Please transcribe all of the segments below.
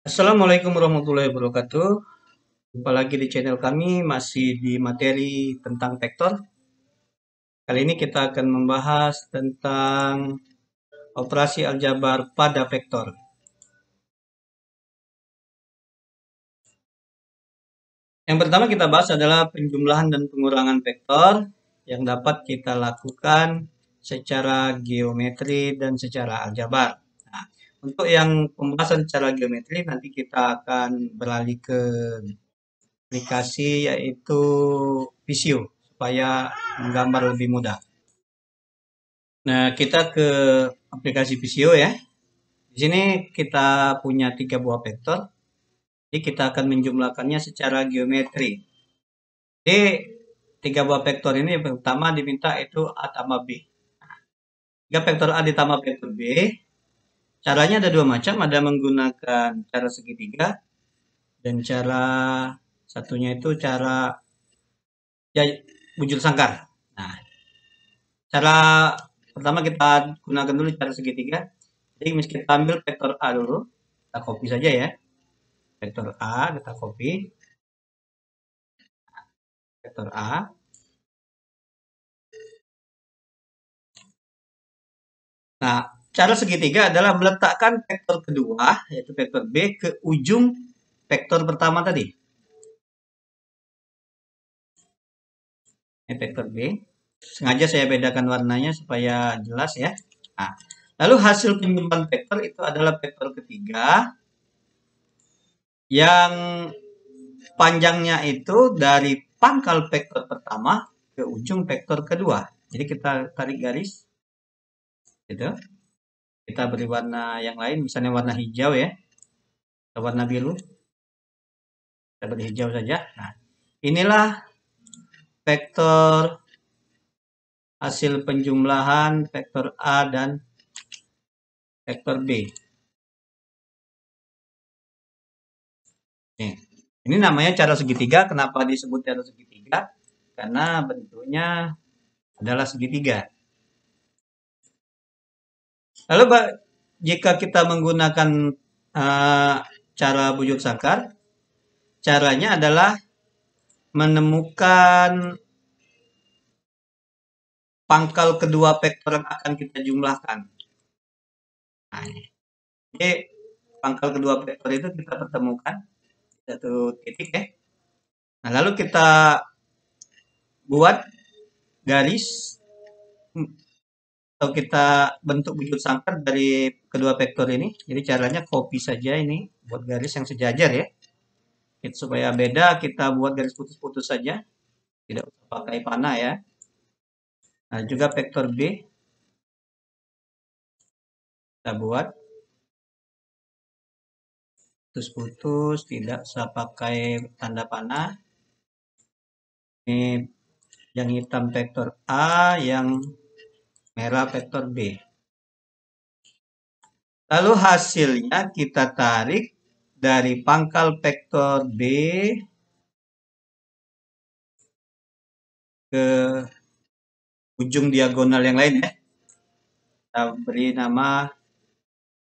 Assalamualaikum warahmatullahi wabarakatuh. Jumpa lagi di channel kami, masih di materi tentang vektor. Kali ini kita akan membahas tentang operasi aljabar pada vektor. Yang pertama kita bahas adalah penjumlahan dan pengurangan vektor yang dapat kita lakukan secara geometri dan secara aljabar. Nah, untuk yang pembahasan secara geometri nanti kita akan beralih ke aplikasi yaitu Visio supaya menggambar lebih mudah. Nah, kita ke aplikasi Visio ya. Di sini kita punya tiga buah vektor. Jadi kita akan menjumlahkannya secara geometri. Jadi tiga buah vektor ini yang pertama diminta itu A tambah B. Jika vektor A ditambah vektor B, caranya ada dua macam. Ada menggunakan cara segitiga dan cara satunya itu cara ya, bujur sangkar. Nah, cara pertama kita gunakan dulu cara segitiga. Jadi kita ambil vektor A dulu, kita copy saja ya. Vektor A kita copy, vektor A. Nah, cara segitiga adalah meletakkan vektor kedua, yaitu vektor B, ke ujung vektor pertama tadi. Ini vektor B. Sengaja saya bedakan warnanya supaya jelas ya. Nah, lalu hasil penjumlahan vektor itu adalah vektor ketiga yang panjangnya itu dari pangkal vektor pertama ke ujung vektor kedua. Jadi kita tarik garis, gitu. Kita beri warna yang lain, misalnya warna hijau ya, atau warna biru. Kita beri hijau saja. Nah, inilah vektor hasil penjumlahan vektor A dan vektor B. Nih, ini namanya cara segitiga. Kenapa disebut cara segitiga? Karena bentuknya adalah segitiga. Lalu jika kita menggunakan uh, cara bujur sangkar, caranya adalah menemukan pangkal kedua vektor yang akan kita jumlahkan. Nah, jadi pangkal kedua vektor itu kita pertemukan satu titik ya. Nah, lalu kita buat garis atau kita bentuk bujur sangkar dari kedua vektor ini. Jadi caranya copy saja ini, buat garis yang sejajar ya. Supaya beda, kita buat garis putus-putus saja. Tidak usah pakai panah ya. Nah, juga vektor B kita buat putus-putus, tidak usah pakai tanda panah. Ini yang hitam vektor A, yang merah vektor B. Lalu hasilnya kita tarik dari pangkal vektor B ke ujung diagonal yang lain ya. Kita beri nama,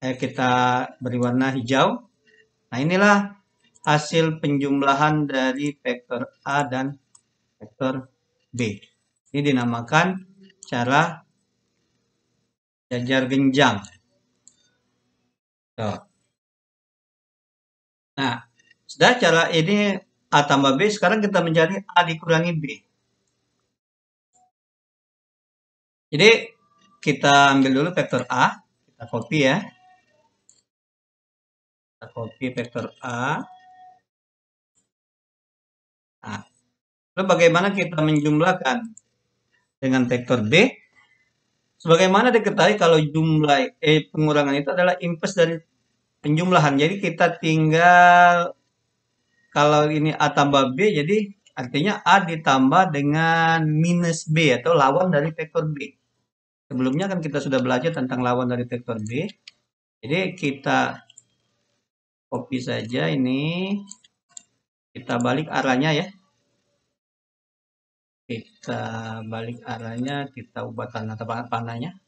kita beri warna hijau. Nah, inilah hasil penjumlahan dari vektor A dan vektor B. Ini dinamakan cara jajar genjang. Tuh. Nah, sudah cara ini A tambah B, sekarang kita mencari A dikurangi B. Jadi kita ambil dulu vektor A, kita copy ya. Kita copy vektor A. Nah, lalu bagaimana kita menjumlahkan dengan vektor B? Sebagaimana diketahui kalau jumlah pengurangan itu adalah inverse dari penjumlahan. Jadi kita tinggal, kalau ini A tambah B, jadi artinya A ditambah dengan minus B atau lawan dari vektor B. Sebelumnya kan kita sudah belajar tentang lawan dari vektor B. Jadi kita copy saja ini. Kita balik arahnya ya. Kita balik arahnya, kita ubah tanda panahnya.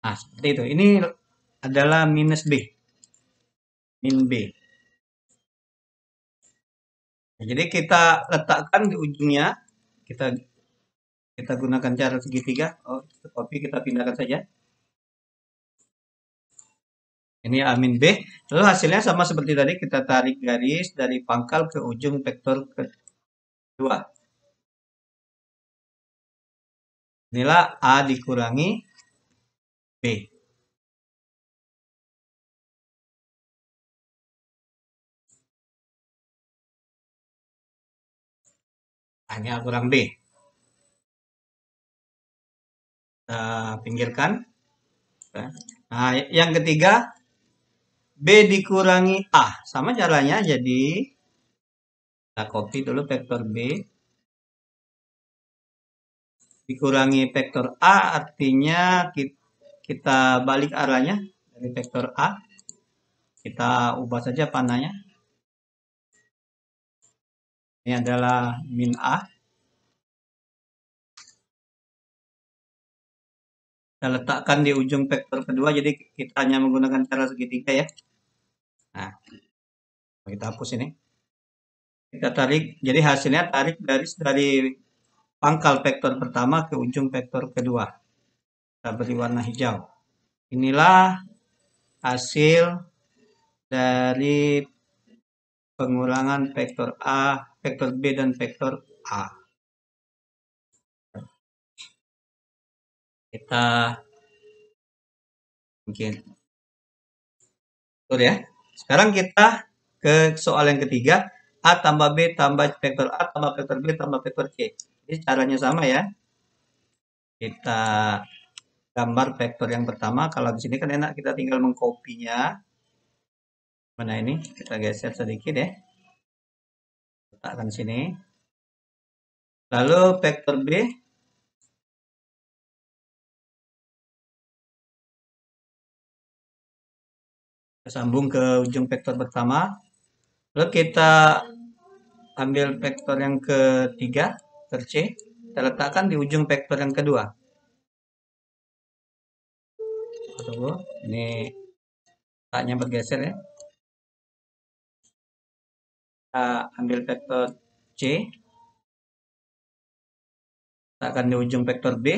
Nah, seperti itu. Ini adalah minus B. min B. Nah, jadi kita letakkan di ujungnya, kita gunakan cara segitiga. Oh, copy, kita pindahkan saja. Ini A min B. Lalu hasilnya sama seperti tadi, kita tarik garis dari pangkal ke ujung vektor kedua. Inilah A dikurangi B. Hanya kurang B. Kita pinggirkan. Nah, yang ketiga, B dikurangi A. Sama caranya, jadi kita copy dulu vektor B. Dikurangi vektor A, artinya kita balik arahnya dari vektor A. Kita ubah saja panahnya. Ini adalah min A. Kita letakkan di ujung vektor kedua, jadi kita hanya menggunakan cara segitiga ya. Nah, kita hapus ini. Kita tarik, jadi hasilnya tarik garis dari pangkal vektor pertama ke ujung vektor kedua. Kita beri warna hijau. Inilah hasil dari pengurangan vektor A, vektor B, dan vektor A. Kita mungkin betul ya. Sekarang kita ke soal yang ketiga. A tambah B tambah vektor A tambah vektor B tambah vektor C. Jadi caranya sama ya. Kita gambar vektor yang pertama. Kalau di sini kan enak, kita tinggal mengkopinya. Mana ini? Kita geser sedikit ya. Letakkan sini. Lalu vektor B. Kita sambung ke ujung vektor pertama. Lalu kita ambil vektor yang ketiga, vektor C. Kita letakkan di ujung vektor yang kedua. Tunggu, ini letaknya bergeser ya. Kita ambil vektor C. Letakkan di ujung vektor B.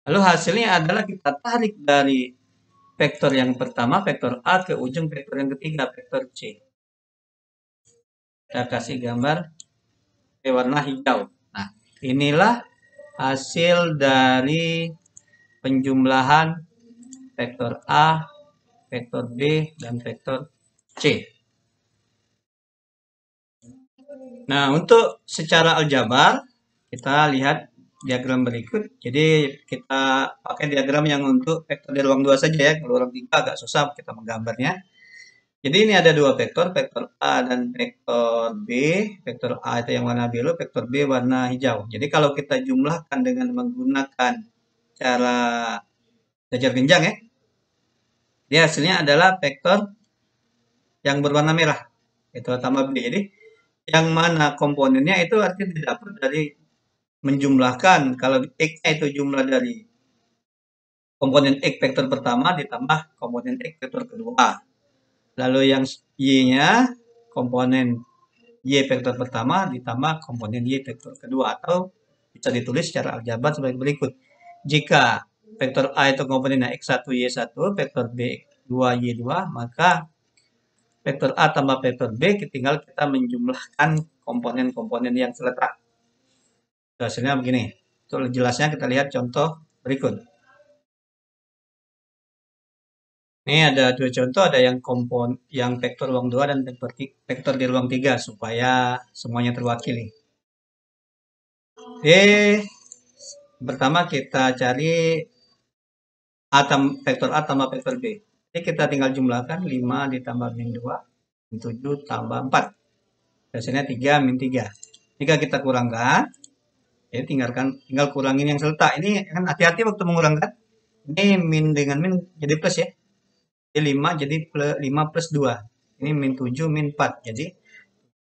Lalu hasilnya adalah kita tarik dari vektor yang pertama, vektor A, ke ujung vektor yang ketiga, vektor C. Kita kasih gambar warna hijau. Nah, inilah hasil dari penjumlahan vektor A, vektor B, dan vektor C. Nah, untuk secara aljabar, kita lihat diagram berikut. Jadi, kita pakai diagram yang untuk vektor di ruang 2 saja ya. Kalau ruang 3 agak susah kita menggambarnya. Jadi ini ada dua vektor, vektor A dan vektor B. Vektor A itu yang warna biru, vektor B warna hijau. Jadi kalau kita jumlahkan dengan menggunakan cara belajar genjang ya, dia hasilnya adalah vektor yang berwarna merah, itu tambah B. Jadi yang mana komponennya itu artinya didapat dari menjumlahkan. Kalau X-nya itu jumlah dari komponen X vektor pertama ditambah komponen X vektor kedua. Lalu yang Y-nya komponen Y vektor pertama ditambah komponen Y vektor kedua, atau bisa ditulis secara aljabar sebagai berikut. Jika vektor A itu komponennya X1, Y1, vektor B 2, Y2, maka vektor A tambah vektor B tinggal kita menjumlahkan komponen-komponen yang terletak. Hasilnya begini. Untuk jelasnya kita lihat contoh berikut. Ini ada dua contoh, ada yang vektor ruang 2 dan vektor di ruang 3 supaya semuanya terwakili. Oke, pertama kita cari vektor A tambah vektor B. Jadi kita tinggal jumlahkan 5 ditambah min 2, min 7 tambah 4. Hasilnya 3 min 3. Jika kita kurangkan, ya tinggal kurangin yang serta. Ini kan hati-hati waktu mengurangkan. Ini min dengan min jadi plus ya. Jadi 5 jadi 5 plus 2. Ini min 7 min 4. Jadi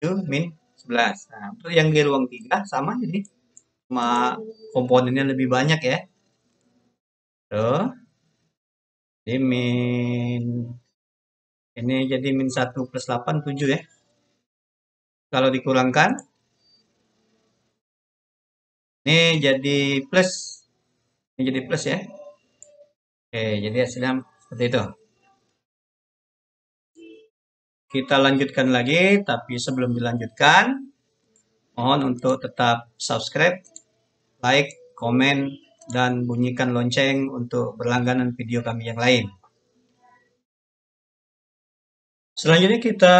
7 min 11. Nah, untuk yang di ruang 3 sama, jadi cuma komponennya lebih banyak ya. Tuh. Jadi min Ini jadi min 1 plus 8, 7 ya. Kalau dikurangkan, ini jadi plus. Ini jadi plus ya. Oke, jadi hasilnya seperti itu. Kita lanjutkan lagi, tapi sebelum dilanjutkan, mohon untuk tetap subscribe, like, komen, dan bunyikan lonceng untuk berlangganan video kami yang lain. Selanjutnya kita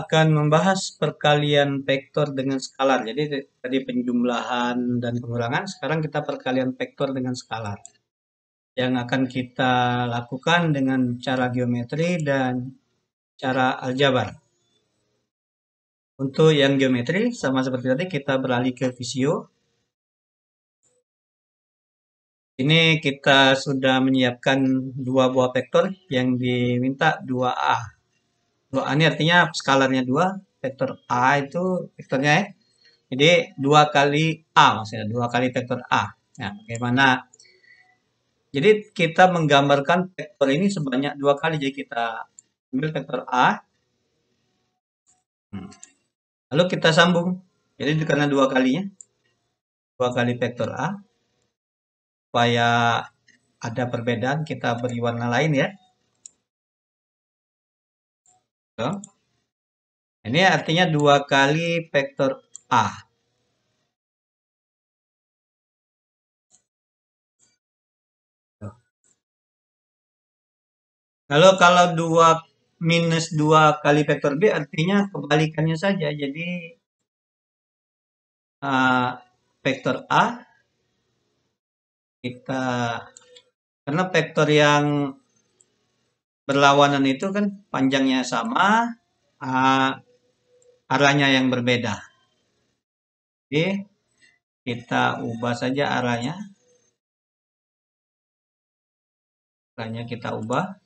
akan membahas perkalian vektor dengan skalar. Jadi tadi penjumlahan dan pengurangan, sekarang kita perkalian vektor dengan skalar. Yang akan kita lakukan dengan cara geometri dan cara aljabar. Untuk yang geometri, sama seperti tadi, kita beralih ke Visio. Ini kita sudah menyiapkan dua buah vektor yang diminta 2A. 2A ini artinya skalarnya 2, vektor A itu vektornya ya. Jadi 2 kali A maksudnya, 2 kali vektor A. Nah, bagaimana? Jadi kita menggambarkan vektor ini sebanyak 2 kali. Jadi kita ambil vektor A. Lalu kita sambung. Jadi karena 2 kalinya. 2 kali vektor A. Supaya ada perbedaan, kita beri warna lain ya. Tuh. Ini artinya 2 kali vektor A. Tuh. Lalu kalau 2 minus 2 kali vektor B artinya kebalikannya saja. Jadi vektor A kita, karena vektor yang berlawanan itu kan panjangnya sama, arahnya yang berbeda. Jadi kita ubah saja arahnya. Arahnya kita ubah.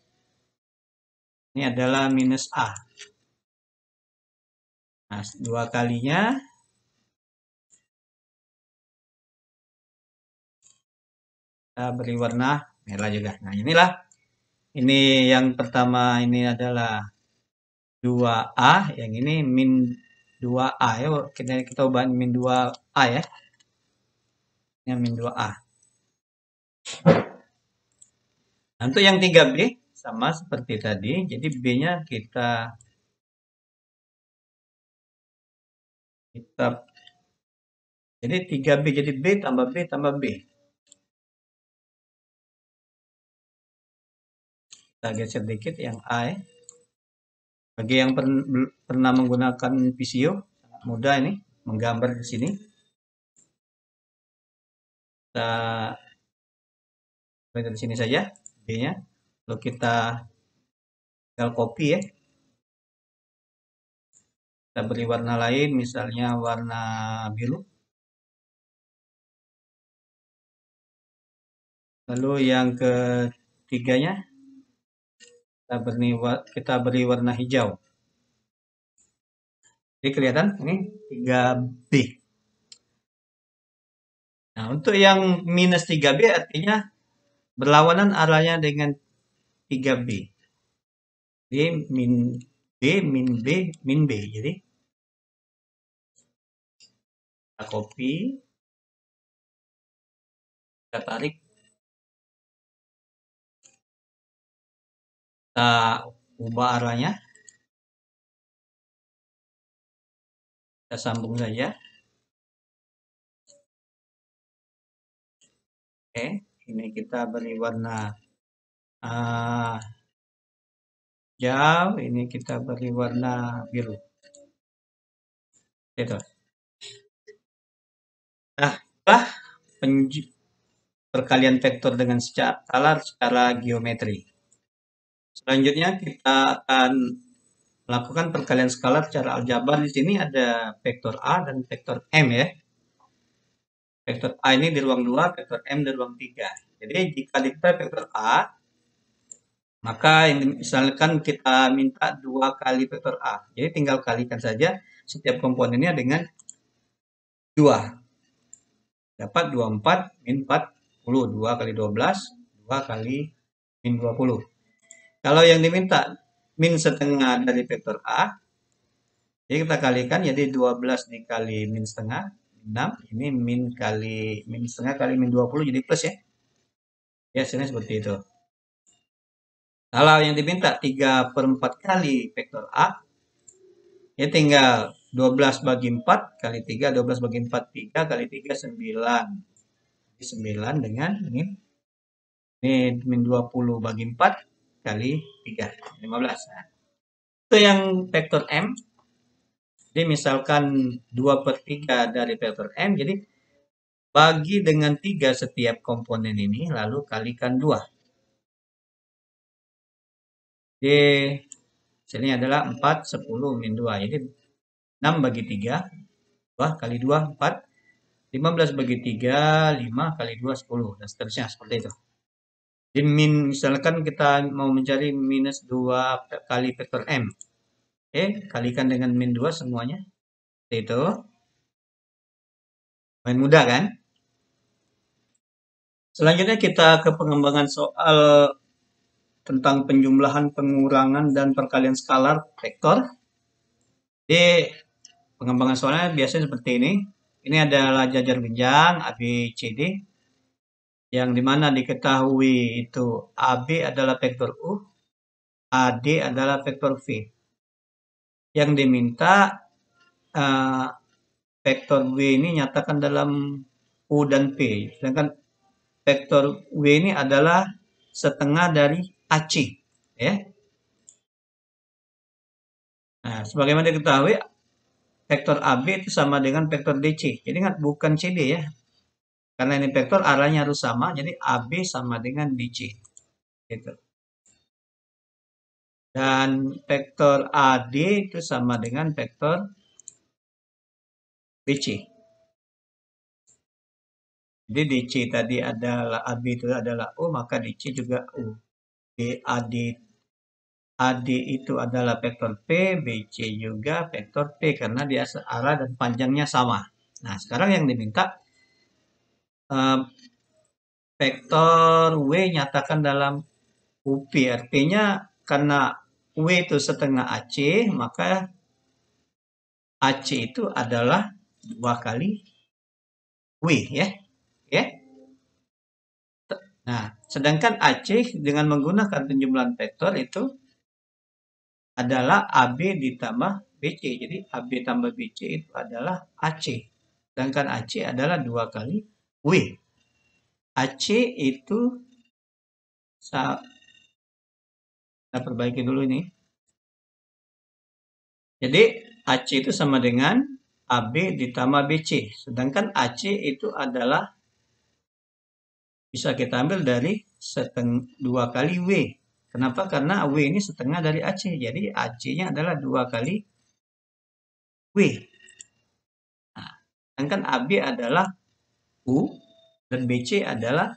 Ini adalah minus A. Nah, 2 kalinya kita beri warna merah juga. Nah, inilah. Ini yang pertama ini adalah 2A, yang ini min 2A ya. Kita ubah min 2A ya. Ini min 2A. Nah, untuk yang 3B sama seperti tadi. Jadi B-nya kita jadi 3B jadi B tambah B tambah B. Kita geser dikit yang A ya. Bagi yang pernah menggunakan Visio, sangat mudah ini menggambar di sini. Kita beri di sini saja B-nya. Lalu kita tinggal copy ya. Kita beri warna lain, misalnya warna biru. Lalu yang ketiganya kita beri warna hijau. Jadi kelihatan ini 3B. Nah, untuk yang minus 3B artinya berlawanan arahnya dengan 3B. Jadi min B, min B, min B. Jadi kita copy, kita tarik, kita ubah arahnya, kita sambung saja. Oke, ini kita beri warna hijau, ini kita beri warna biru. Itu. Nah, itulah perkalian vektor dengan skalar secara geometri. Selanjutnya kita akan melakukan perkalian skalar secara aljabar. Di sini ada vektor A dan vektor M ya. Vektor A ini di ruang 2, vektor M di ruang 3. Jadi jika kita vektor A, maka misalkan kita minta 2 kali vektor A. Jadi tinggal kalikan saja setiap komponennya dengan 2. Dapat 24 min 40. 2 kali 12, 2 kali min 20. Kalau yang diminta min setengah dari vektor A. Jadi kita kalikan, jadi 12 dikali min setengah, 6. Ini min setengah kali min 20 jadi plus ya. Ya, hasilnya seperti itu. Kalau yang diminta 3/4 kali vektor A, ya tinggal 12 bagi 4 kali 3, 12 bagi 4, 3 kali 3, 9. 9 dengan min 20 bagi 4 kali 3, 15. Nah, itu yang vektor M. Jadi misalkan 2/3 dari vektor M, jadi bagi dengan 3 setiap komponen ini, lalu kalikan 2. Jadi hasilnya adalah 4, 10, min 2. Jadi 6 bagi 3, 2 kali 2, 4. 15 bagi 3, 5 kali 2, 10. Dan seterusnya seperti itu. Jadi misalkan kita mau mencari minus 2 kali vektor M. Oke, kalikan dengan min 2 semuanya. Seperti itu. Main mudah kan? Selanjutnya kita ke pengembangan soal tentang penjumlahan, pengurangan, dan perkalian skalar vektor. Jadi pengembangan soalnya biasanya seperti ini. Ini adalah jajar benjang ABCD yang dimana diketahui itu AB adalah vektor U, AD adalah vektor V. Yang diminta vektor W ini nyatakan dalam U dan P. Sedangkan vektor W ini adalah setengah dari AC. Ya. Nah, sebagaimana diketahui, vektor AB itu sama dengan vektor DC. Jadi ingat, bukan CD ya. Karena ini vektor, arahnya harus sama. Jadi AB sama dengan DC. Gitu. Dan vektor AD itu sama dengan vektor BC. Jadi DC tadi adalah AB itu adalah U, maka DC juga U. AD itu adalah vektor P, BC juga vektor P karena dia arah dan panjangnya sama. Nah, sekarang yang diminta vektor W nyatakan dalam UP. Artinya karena W itu setengah AC, maka AC itu adalah 2 kali W ya. Ya. Nah, sedangkan AC dengan menggunakan penjumlahan vektor itu adalah AB ditambah BC. Jadi AB tambah BC itu adalah AC. Sedangkan AC adalah 2 kali W. AC itu kita perbaiki dulu ini. Jadi AC itu sama dengan AB ditambah BC. Sedangkan AC itu adalah bisa kita ambil dari 2 kali W. Kenapa? Karena W ini setengah dari AC. Jadi AC-nya adalah 2 kali W. Nah, sedangkan AB adalah U dan BC adalah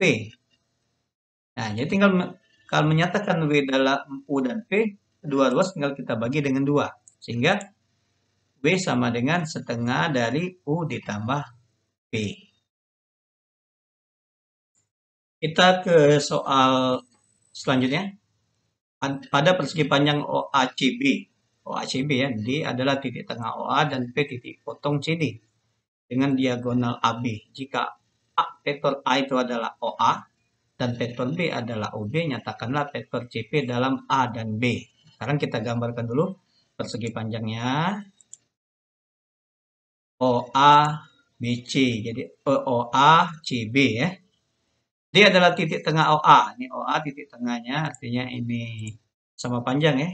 P. Nah, jadi tinggal kalau menyatakan W adalah U dan P, kedua ruas tinggal kita bagi dengan 2. Sehingga W sama dengan setengah dari U ditambah P. Kita ke soal selanjutnya. Pada persegi panjang OACB. OACB ya, D adalah titik tengah OA dan P titik potong CD dengan diagonal AB. Jika vektor A itu adalah OA dan vektor B adalah OB, nyatakanlah vektor CP dalam A dan B. Sekarang kita gambarkan dulu persegi panjangnya. OA BC. Jadi OA CB ya. D adalah titik tengah OA. Ini OA titik tengahnya, artinya ini sama panjang ya.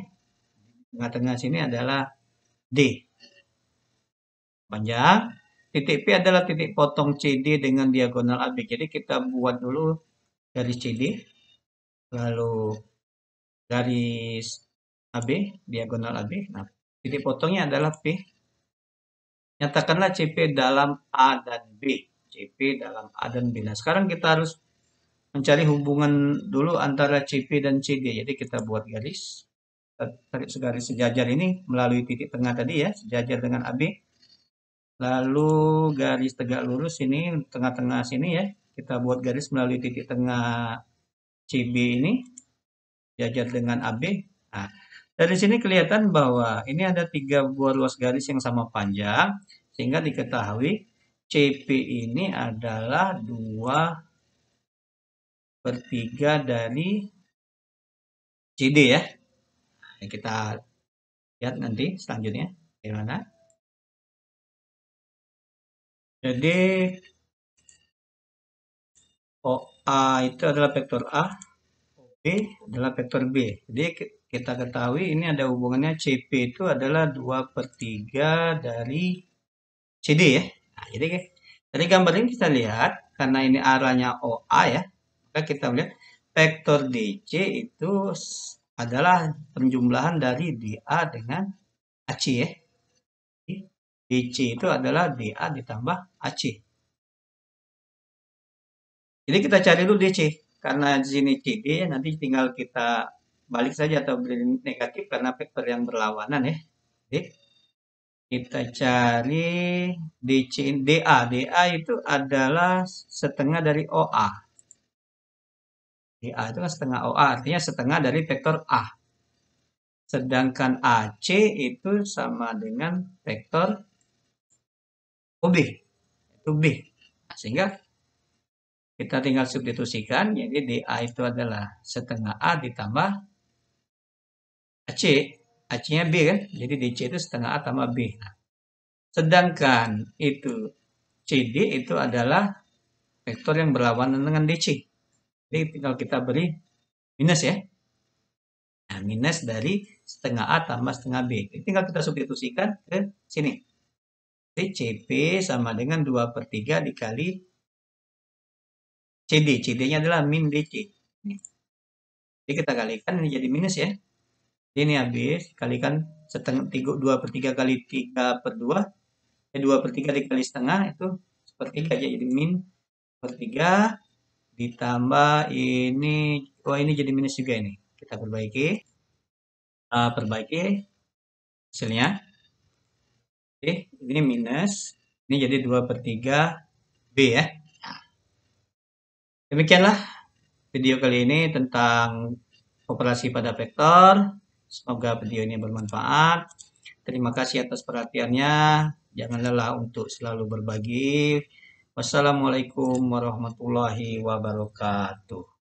Tengah-tengah sini adalah D. Panjang. Titik P adalah titik potong CD dengan diagonal AB. Jadi kita buat dulu garis CD. Lalu garis AB, diagonal AB. Nah, titik potongnya adalah P. Nyatakanlah CP dalam A dan B. CP dalam A dan B. Nah, sekarang kita harus mencari hubungan dulu antara CP dan CD. Jadi kita buat garis. Tarik segaris sejajar ini melalui titik tengah tadi ya, sejajar dengan AB. Lalu garis tegak lurus ini, tengah-tengah sini ya. Kita buat garis melalui titik tengah CB ini. sejajar dengan AB. Nah, dari sini kelihatan bahwa ini ada 3 buah ruas garis yang sama panjang, sehingga diketahui CP ini adalah 2/3 dari CD ya. Nah, kita lihat nanti selanjutnya gimana. Jadi OA itu adalah vektor A, B adalah vektor B. Jadi kita ketahui ini ada hubungannya CP itu adalah 2/3 dari CD ya. Nah, jadi dari gambar ini kita lihat karena ini arahnya OA ya, maka kita lihat vektor DC itu adalah penjumlahan dari DA dengan AC ya. DC itu adalah DA ditambah AC. Jadi kita cari dulu DC. Karena di sini CD ya, nanti tinggal kita balik saja atau beri negatif karena vektor yang berlawanan ya. Jadi kita cari DC DA. DA itu adalah setengah dari OA. DA itu kan setengah OA, artinya setengah dari vektor A. Sedangkan AC itu sama dengan vektor OB. Itu B. Nah, sehingga kita tinggal substitusikan, jadi DA itu adalah setengah A ditambah AC. AC-nya B kan, jadi DC itu setengah A tambah B. Nah, sedangkan itu CD itu adalah vektor yang berlawanan dengan DC. Jadi tinggal kita beri minus ya. Nah, minus dari setengah A tambah setengah B. Jadi tinggal kita substitusikan ke sini. Jadi CP sama dengan 2/3 dikali CD. CD-nya adalah min DC. Jadi kita kalikan ini jadi minus ya. Ini habis kalikan setengah 2/3 kali 3/2. 2/3 dikali setengah itu sepertiga aja, jadi min sepertiga ditambah ini, ini jadi minus juga ini. Kita perbaiki hasilnya. Oke, ini minus, ini jadi 2/3 B ya. Nah, demikianlah video kali ini tentang operasi pada vektor. Semoga video ini bermanfaat. Terima kasih atas perhatiannya. Jangan lelah untuk selalu berbagi. Wassalamualaikum warahmatullahi wabarakatuh.